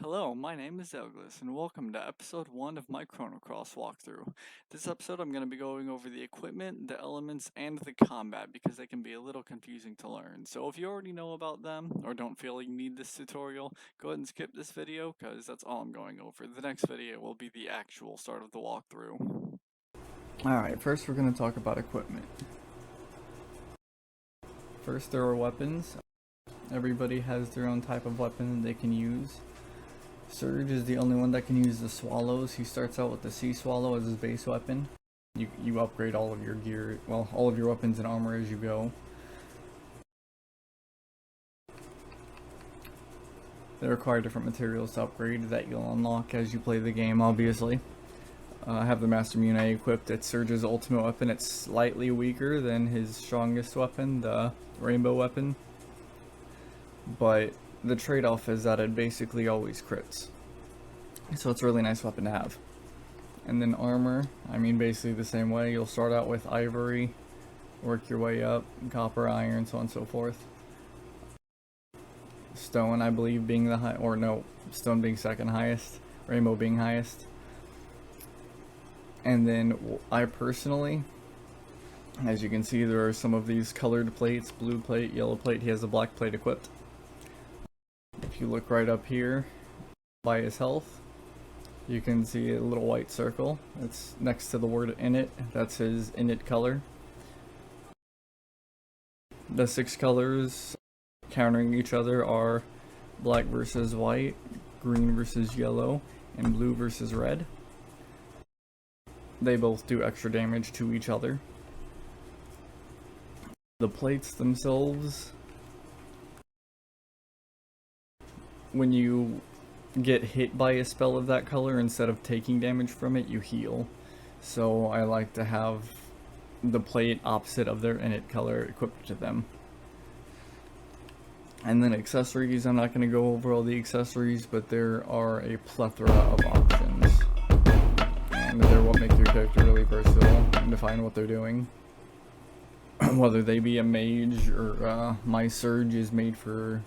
Hello, my name is Douglas, and welcome to episode 1 of my Chrono walkthrough. This episode I'm going to be going over the equipment, the elements, and the combat because they can be a little confusing to learn. So if you already know about them, or don't feel like you need this tutorial, go ahead and skip this video because that's all I'm going over. The next video will be the actual start of the walkthrough. Alright, first we're going to talk about equipment. First there are weapons. Everybody has their own type of weapon that they can use. Surge is the only one that can use the swallows. He starts out with the sea swallow as his base weapon. You upgrade all of your gear, well, all of your weapons and armor as you go. They require different materials to upgrade that you'll unlock as you play the game, obviously. I have the Master Mune equipped. It's Surge's ultimate weapon. It's slightly weaker than his strongest weapon, the rainbow weapon. But the trade-off is that it basically always crits. So it's a really nice weapon to have. And then armor, I mean basically the same way. You'll start out with ivory, work your way up, copper, iron, so on and so forth. Stone, I believe, being the high, or no, stone being second highest, rainbow being highest. And then I personally, as you can see, there are some of these colored plates, blue plate, yellow plate. He has a black plate equipped. If you look right up here by his health, you can see a little white circle. It's next to the word init. That's his init color. The 6 colors countering each other are black versus white, green versus yellow, and blue versus red. They both do extra damage to each other. The plates themselves, when you get hit by a spell of that color, instead of taking damage from it, you heal. So I like to have the plate opposite of their init color equipped to them. And then accessories, I'm not going to go over all the accessories, but there are a plethora of options. And they're what make your character really versatile and define what they're doing. Whether they be a mage or my Surge is made for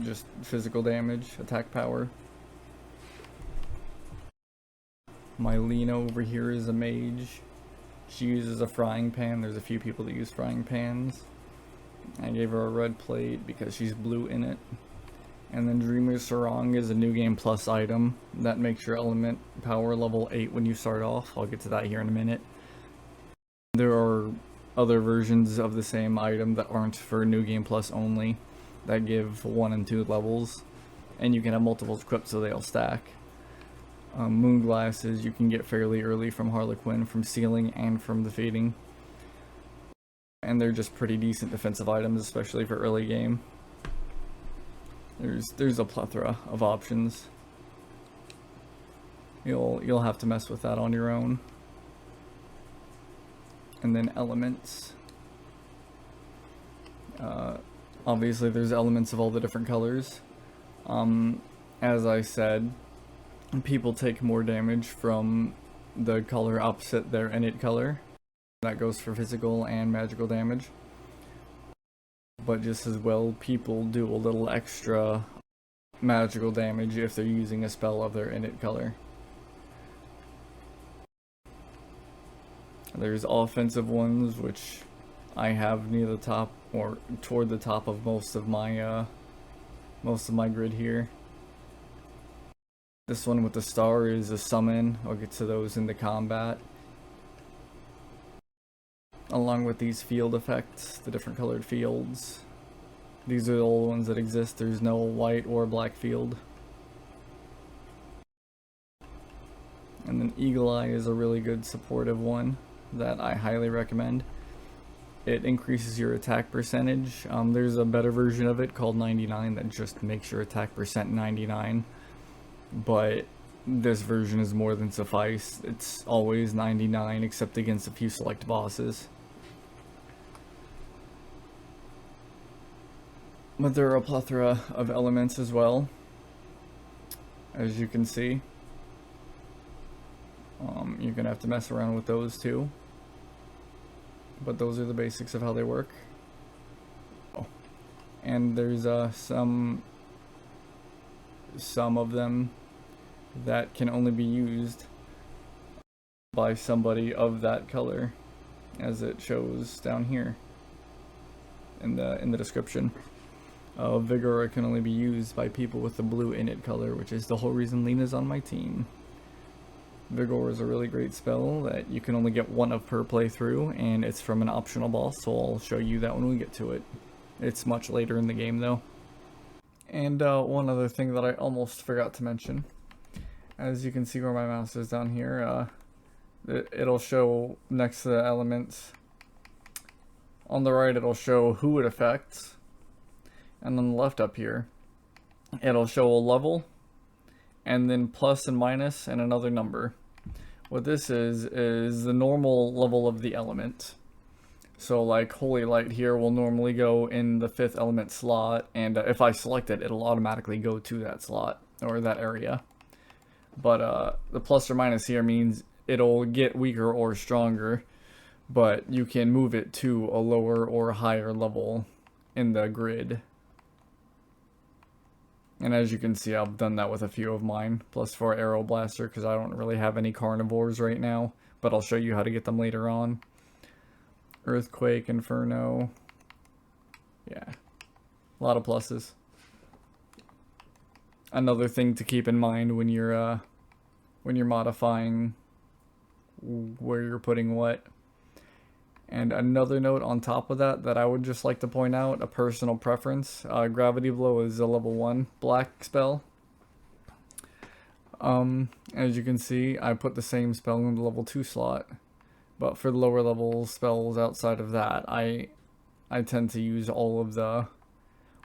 just physical damage, attack power. My Lena over here is a mage. She uses a frying pan. There's a few people that use frying pans. I gave her a red plate because she's blue in it. And then Dreamer's Sarong is a new game plus item that makes your element power level 8 when you start off. I'll get to that here in a minute. There are other versions of the same item that aren't for new game plus only, that give 1 and 2 levels, and you can have multiples equipped so they all stack. Moon glasses you can get fairly early from Harlequin, from Sealing, and from Defeating. And they're just pretty decent defensive items, especially for early game. There's a plethora of options. You'll have to mess with that on your own. And then elements. Obviously there's elements of all the different colors. As I said, people take more damage from the color opposite their init color. That goes for physical and magical damage. But just as well, people do a little extra magical damage if they're using a spell of their init color. There's offensive ones, which I have near the top or toward the top of most of my grid here. This one with the star is a summon. I'll get to those in the combat. Along with these field effects, the different colored fields. These are the old ones that exist. There's no white or black field. And then Eagle Eye is a really good supportive one that I highly recommend. It increases your attack percentage. There's a better version of it called 99 that just makes your attack percent 99. But this version is more than suffice. It's always 99 except against a few select bosses. But there are a plethora of elements as well, as you can see. You're gonna have to mess around with those too. But those are the basics of how they work. And there's some some of them that can only be used by somebody of that color, as it shows down here in the description. Vigor can only be used by people with the blue init color, which is the whole reason Lena's on my team. Vigor is a really great spell that you can only get one of per playthrough, and it's from an optional boss, so I'll show you that when we get to it. It's much later in the game though. And one other thing that I almost forgot to mention. As you can see where my mouse is down here, it'll show next to the elements. On the right it'll show who it affects, and on the left up here it'll show a level, and then plus and minus and another number. What this is the normal level of the element. So like Holy Light here will normally go in the 5th element slot, and if I select it, it'll automatically go to that slot or that area. But the plus or minus here means it'll get weaker or stronger, but you can move it to a lower or higher level in the grid. And as you can see, I've done that with a few of mine, plus for Arrow Blaster, because I don't really have any carnivores right now, but I'll show you how to get them later on. Earthquake, Inferno. Yeah, a lot of pluses. Another thing to keep in mind when you're modifying where you're putting what. And another note on top of that I would just like to point out, a personal preference. Gravity Blow is a level 1 black spell. As you can see, I put the same spell in the level 2 slot. But for the lower level spells outside of that, I tend to use all of the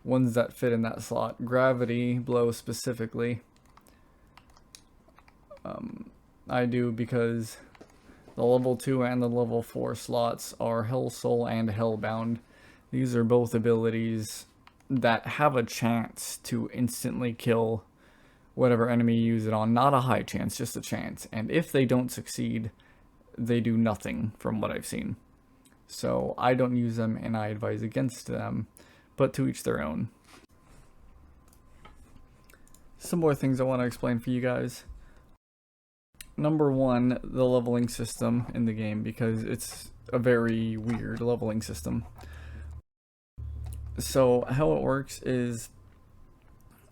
ones that fit in that slot. Gravity Blow specifically, I do because the level 2 and the level 4 slots are Hell Soul and Hellbound. These are both abilities that have a chance to instantly kill whatever enemy you use it on. Not a high chance, just a chance. And if they don't succeed, they do nothing from what I've seen. So I don't use them and I advise against them, but to each their own. Some more things I want to explain for you guys. Number 1, the leveling system in the game, because it's a very weird leveling system. So how it works is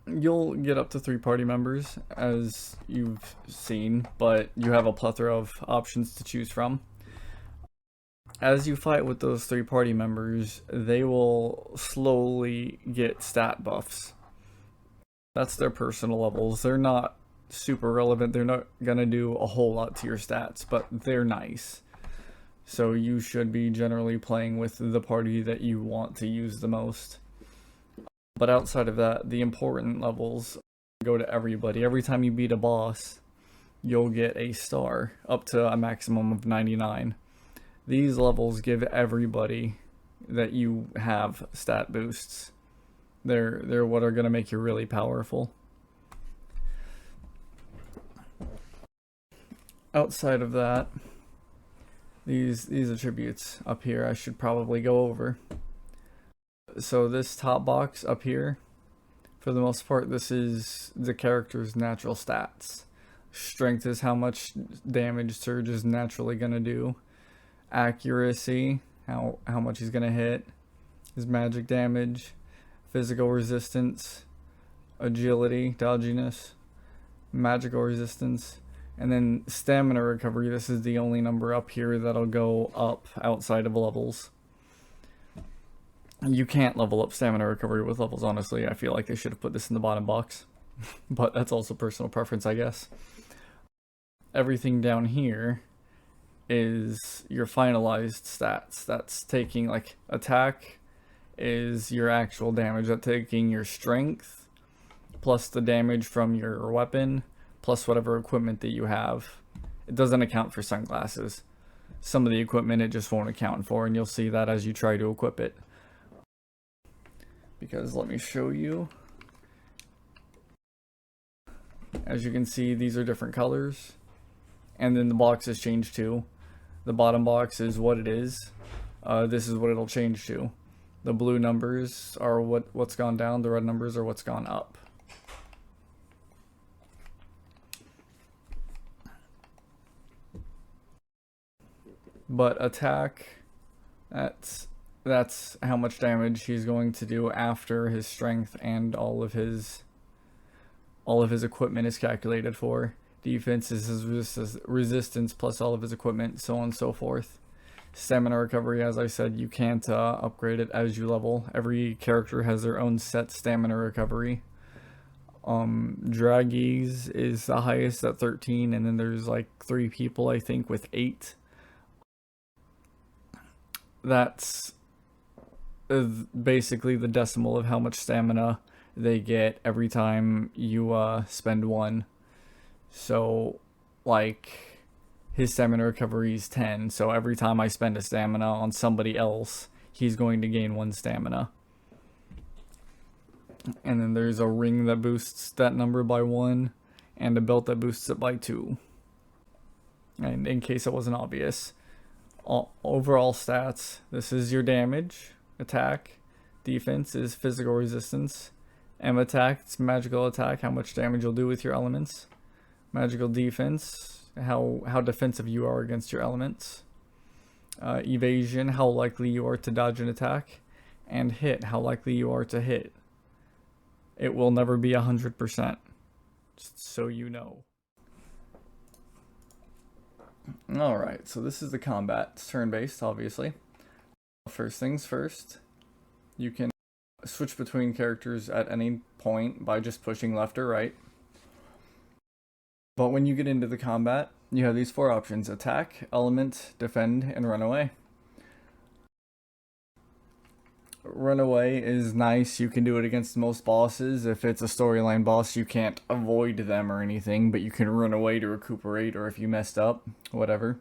you'll get up to 3 party members, as you've seen, but you have a plethora of options to choose from. As you fight with those 3 party members, they will slowly get stat buffs. That's their personal levels. They're not super relevant. They're not gonna do a whole lot to your stats, but they're nice. So you should be generally playing with the party that you want to use the most. But outside of that, the important levels go to everybody. Every time you beat a boss, you'll get a star, up to a maximum of 99. These levels give everybody that you have stat boosts. They're what are gonna make you really powerful. Outside of that, these attributes up here I should probably go over. So this top box up here, for the most part, this is the character's natural stats. Strength is how much damage Surge is naturally gonna do. Accuracy, how much he's gonna hit. His magic damage, physical resistance, agility, dodginess, magical resistance. And then stamina recovery, this is the only number up here that'll go up outside of levels. You can't level up stamina recovery with levels, honestly. I feel like they should have put this in the bottom box. But that's also personal preference, I guess. Everything down here is your finalized stats. That's taking, like, attack is your actual damage. That's taking your strength, plus the damage from your weapon, plus whatever equipment that you have. It doesn't account for sunglasses. Some of the equipment it just won't account for, and you'll see that as you try to equip it. Because let me show you. As you can see, these are different colors. And then the boxes change too. The bottom box is what it is. This is what it'll change to. The blue numbers are what's gone down, the red numbers are what's gone up. But attack, that's how much damage he's going to do after his strength and all of his equipment is calculated for. Defense is his resistance plus all of his equipment, so on and so forth. Stamina recovery, as I said, you can't upgrade it as you level. Every character has their own set stamina recovery. Draggies is the highest at 13, and then there's like 3 people, I think, with 8. That's basically the decimal of how much stamina they get every time you spend 1. So, like, his stamina recovery is 10, so every time I spend a stamina on somebody else, he's going to gain 1 stamina. And then there's a ring that boosts that number by 1, and a belt that boosts it by 2. And in case it wasn't obvious, overall stats, this is your damage, attack, defense is physical resistance, attack, it's magical attack, how much damage you'll do with your elements, magical defense, how defensive you are against your elements, evasion, how likely you are to dodge an attack, and hit, how likely you are to hit. It will never be 100%, just so you know. Alright, so this is the combat. It's turn-based, obviously. First things first, you can switch between characters at any point by just pushing left or right. But when you get into the combat, you have these 4 options: attack, element, defend, and run away. Run away is nice. You can do it against most bosses. If it's a storyline boss, you can't avoid them or anything, but you can run away to recuperate, or if you messed up, whatever.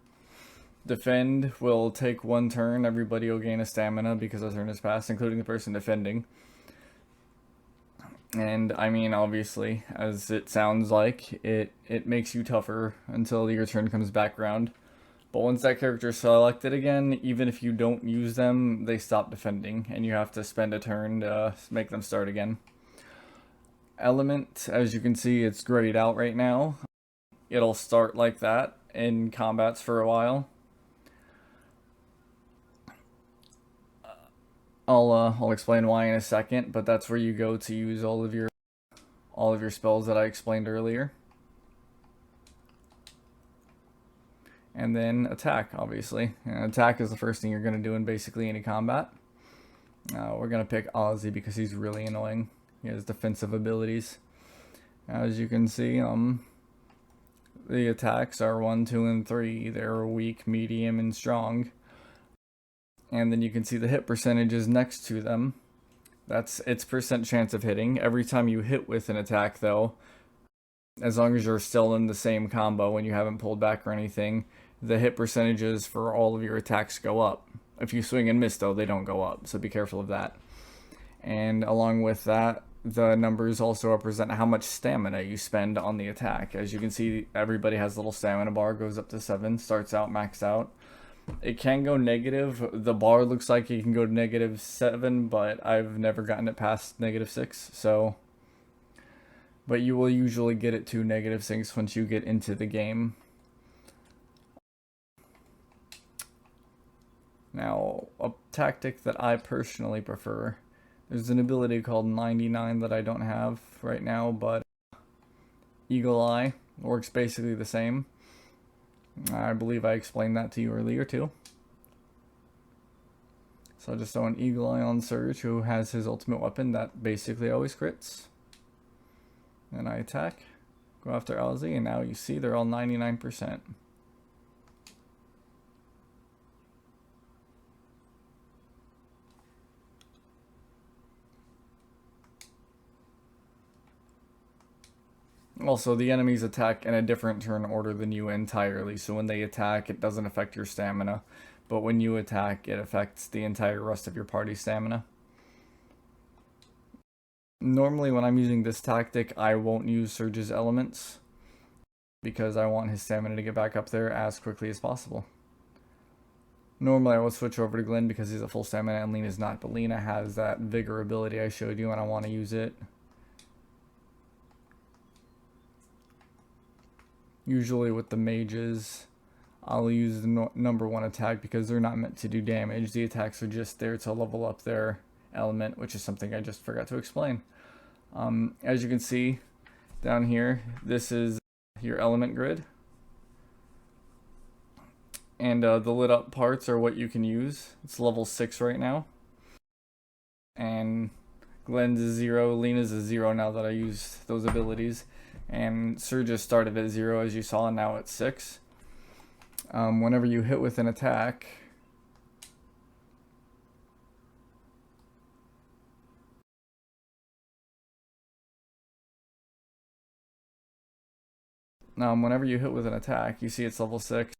Defend will take 1 turn. Everybody will gain a stamina because a turn has passed, including the person defending. And I mean, obviously, as it sounds like, it makes you tougher until your turn comes back around. But once that character is selected again, even if you don't use them, they stop defending, and you have to spend a turn to make them start again. Element, as you can see, it's grayed out right now. It'll start like that in combats for a while. I'll explain why in a second, but that's where you go to use all of your spells that I explained earlier. And then attack, obviously. And attack is the first thing you're going to do in basically any combat. We're going to pick Ozzy because he's really annoying. He has defensive abilities. As you can see, the attacks are 1, 2, and 3. They're weak, medium, and strong. And then you can see the hit percentages next to them. That's its percent chance of hitting. Every time you hit with an attack, though, as long as you're still in the same combo when you haven't pulled back or anything, the hit percentages for all of your attacks go up. If you swing and miss, though, they don't go up, so be careful of that. And along with that, the numbers also represent how much stamina you spend on the attack. As you can see, everybody has a little stamina bar, goes up to 7, starts out maxed out. It can go negative. The bar looks like it can go to -7, but I've never gotten it past -6, so... But you will usually get it to -6 once you get into the game. Now, a tactic that I personally prefer, there's an ability called 99 that I don't have right now, but Eagle Eye works basically the same. I believe I explained that to you earlier too. So I just throw an Eagle Eye on Surge, who has his ultimate weapon that basically always crits. Then I attack, go after Ozzy, and now you see they're all 99%. Also, the enemies attack in a different turn order than you entirely, so when they attack, it doesn't affect your stamina. But when you attack, it affects the entire rest of your party's stamina. Normally, when I'm using this tactic, I won't use Surge's elements, because I want his stamina to get back up there as quickly as possible. Normally, I would switch over to Glenn because he's a full stamina and Lena's not, but Lena has that vigor ability I showed you, and I want to use it. Usually with the mages, I'll use the number 1 attack because they're not meant to do damage. The attacks are just there to level up their element, which is something I just forgot to explain. As you can see down here, this is your element grid. And the lit up parts are what you can use. It's level 6 right now. And Glenn's is 0, Lena's is 0 now that I use those abilities. And Surge's started at 0 as you saw, and now it's 6. Whenever you hit with an attack, you see it's level 6.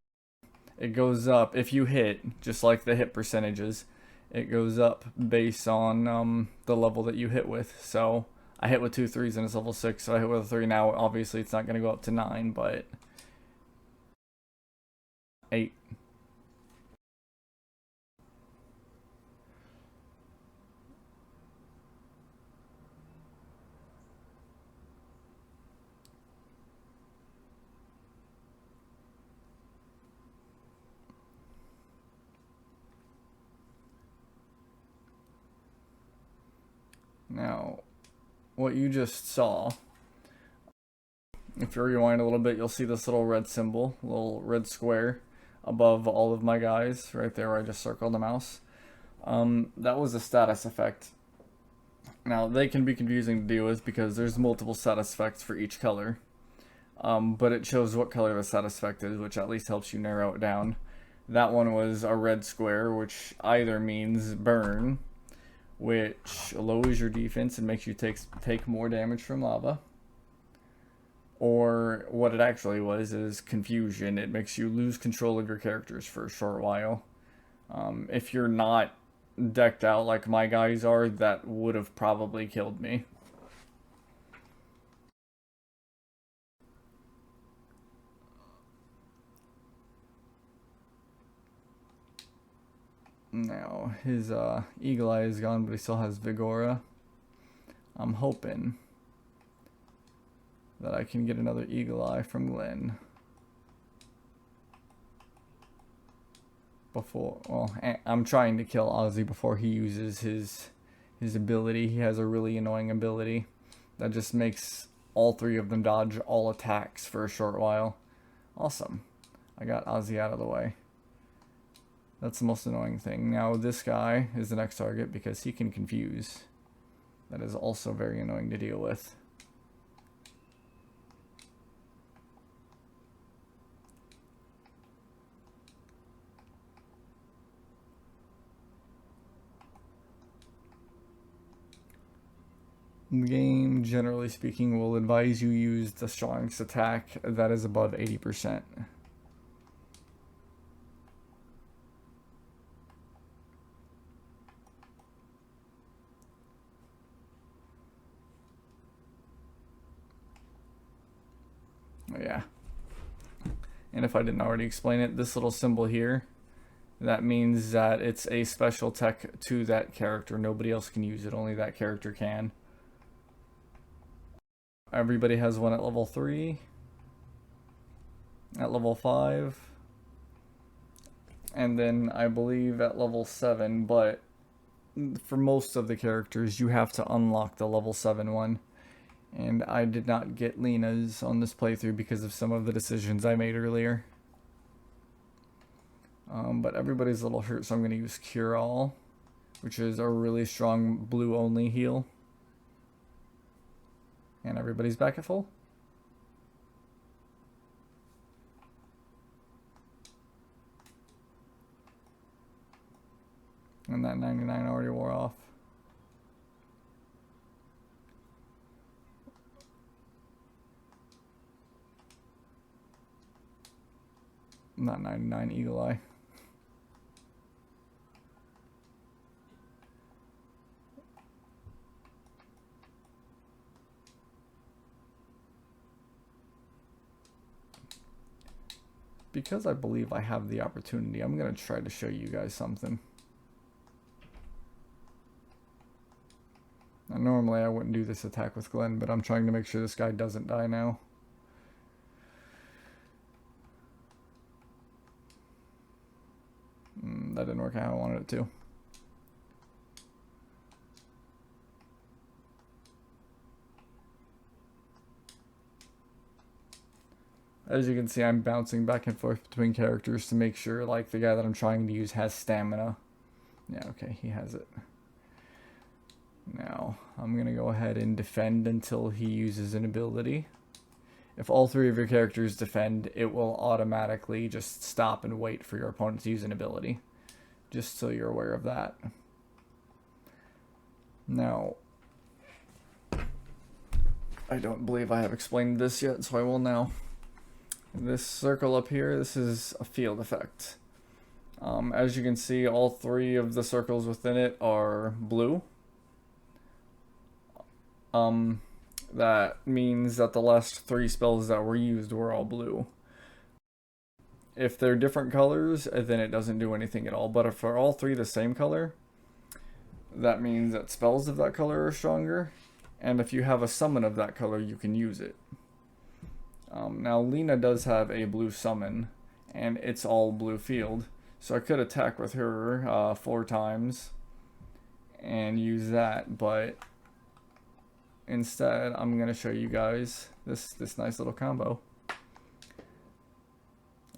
It goes up if you hit, just like the hit percentages. It goes up based on the level that you hit with. So I hit with 2 3s and it's level 6, so I hit with a 3 now. Obviously it's not going to go up to 9, but 8. Now, what you just saw, if you rewind a little bit, you'll see this little red symbol, little red square above all of my guys, right there where I just circled the mouse. That was a status effect. Now, they can be confusing to deal with because there's multiple status effects for each color. But it shows what color the status effect is, which at least helps you narrow it down. That one was a red square, which either means burn, which lowers your defense and makes you take more damage from lava. Or what it actually was is confusion. It makes you lose control of your characters for a short while. If you're not decked out like my guys are, that would have probably killed me. Now, his Eagle Eye is gone, but he still has Vigora. I'm hoping that I can get another Eagle Eye from Glenn. I'm trying to kill Ozzy before he uses his ability. He has a really annoying ability that just makes all 3 of them dodge all attacks for a short while. Awesome. I got Ozzy out of the way. That's the most annoying thing. Now this guy is the next target because he can confuse. That is also very annoying to deal with. The game, generally speaking, will advise you use the strongest attack that is above 80%. Yeah. And if I didn't already explain it, this little symbol here, that means that it's a special tech to that character. Nobody else can use it, only that character can. Everybody has one at level 3, at level 5, and then I believe at level 7, but for most of the characters you have to unlock the level 7 one. And I did not get Lena's on this playthrough because of some of the decisions I made earlier. But everybody's a little hurt, so I'm going to use Cure All, which is a really strong blue only heal. And everybody's back at full. And that 99 already wore off. Not 99, Eagle Eye. Because I believe I have the opportunity, I'm going to try to show you guys something. Now, normally I wouldn't do this attack with Glenn, but I'm trying to make sure this guy doesn't die now. That didn't work out how I wanted it to. As you can see, I'm bouncing back and forth between characters to make sure, like, the guy that I'm trying to use has stamina. Yeah, okay, he has it. Now, I'm going to go ahead and defend until he uses an ability. If all three of your characters defend, it will automatically just stop and wait for your opponent to use an ability. Just so you're aware of that. Now, I don't believe I have explained this yet, so I will now. This circle up here, this is a field effect. As you can see, all three of the circles within it are blue. That means that the last three spells that were used were all blue. If they're different colors, then it doesn't do anything at all. But if they're all three the same color, that means that spells of that color are stronger. And if you have a summon of that color, you can use it. Now, Lena does have a blue summon, and it's all blue field. So I could attack with her 4 times and use that, but instead I'm going to show you guys this nice little combo.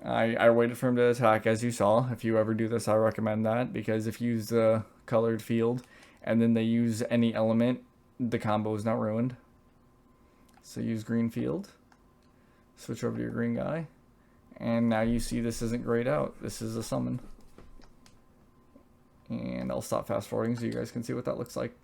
I waited for him to attack, as you saw. If you ever do this, I recommend that, because if you use the colored field and then they use any element, the combo is not ruined. So use green field. Switch over to your green guy, and now you see this isn't grayed out. This is a summon. And I'll stop fast forwarding so you guys can see what that looks like.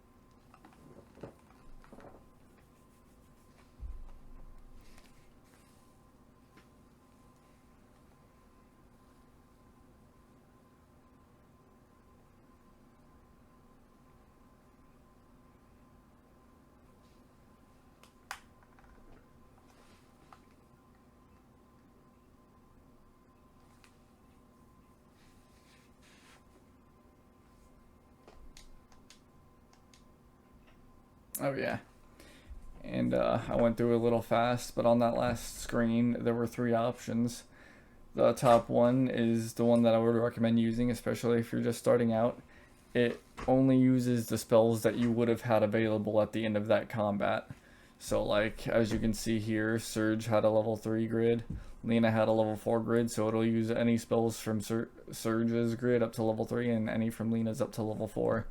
Oh yeah, and I went through a little fast, but on that last screen there were 3 options. The top one is the one that I would recommend using, especially if you're just starting out. It only uses the spells that you would have had available at the end of that combat. So like, as you can see here, Surge had a level 3 grid, Lena had a level 4 grid, so it'll use any spells from Surge's grid up to level 3 and any from Lena's up to level 4.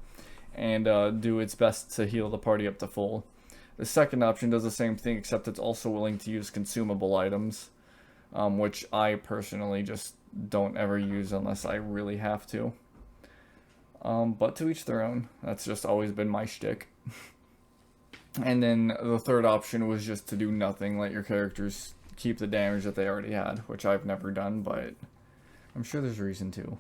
And do its best to heal the party up to full. The second option does the same thing, except it's also willing to use consumable items, which I personally just don't ever use unless I really have to. But to each their own. That's just always been my shtick. And then the third option was just to do nothing, let your characters keep the damage that they already had, which I've never done, but I'm sure there's reason to.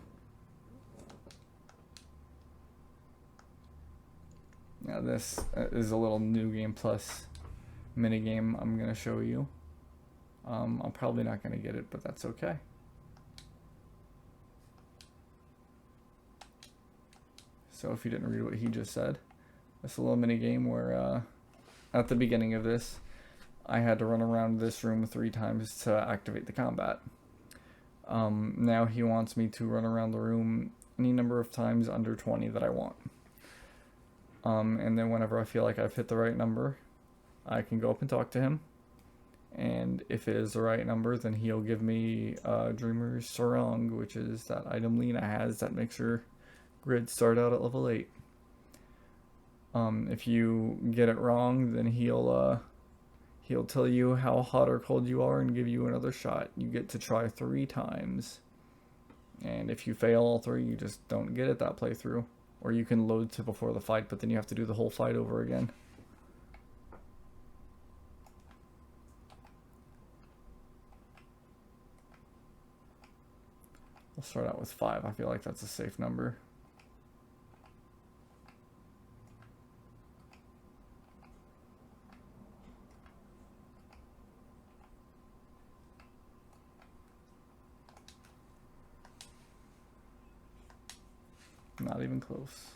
Now this is a little new game plus minigame I'm going to show you. I'm probably not going to get it, but that's okay. So if you didn't read what he just said, it's a little minigame where at the beginning of this, I had to run around this room 3 times to activate the combat. Now he wants me to run around the room any number of times under 20 that I want. And then whenever I feel like I've hit the right number, I can go up and talk to him. And if it is the right number, then he'll give me Dreamer's Sarong, which is that item Lena has that makes her grid start out at level 8. If you get it wrong, then he'll tell you how hot or cold you are and give you another shot. You get to try 3 times. And if you fail all 3, you just don't get it that playthrough. Or you can load to before the fight, but then you have to do the whole fight over again. We'll start out with 5. I feel like that's a safe number. Not even close.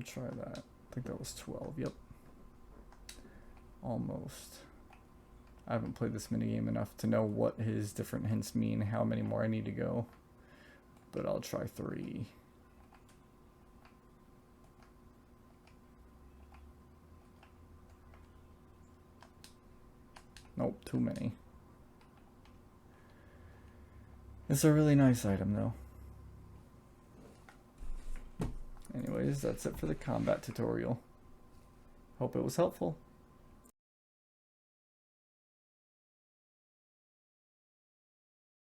we'll try that. I think that was 12, yep. Almost. I haven't played this minigame enough to know what his different hints mean, how many more I need to go. But I'll try 3. Nope, too many. It's a really nice item though. Anyways, that's it for the combat tutorial. Hope it was helpful.